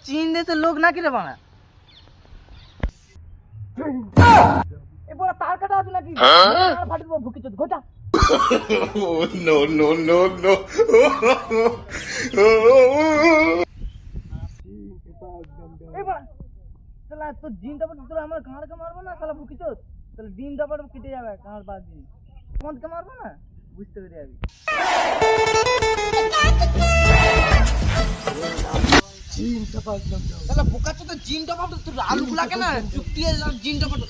চীন দেশের লোক নাকি রে বানা তার কাটা আছে নাকি ভুকিচোদ গোটা no, no, no, no. তো জিনটা তোর আমার কাঁড়কে মারবো না তাহলে ভুকিচোদ তাহলে দিনটা পর কেটে যাবে কাঁড় বাদ দিন তোমাকে মারবো না বুঝতে পেরে যাবি তাহলে বোকাচ্ছো তো জিনটা পাবো তোর আলু গুলাকে না চুক্তিয়ে জিনটা পাবো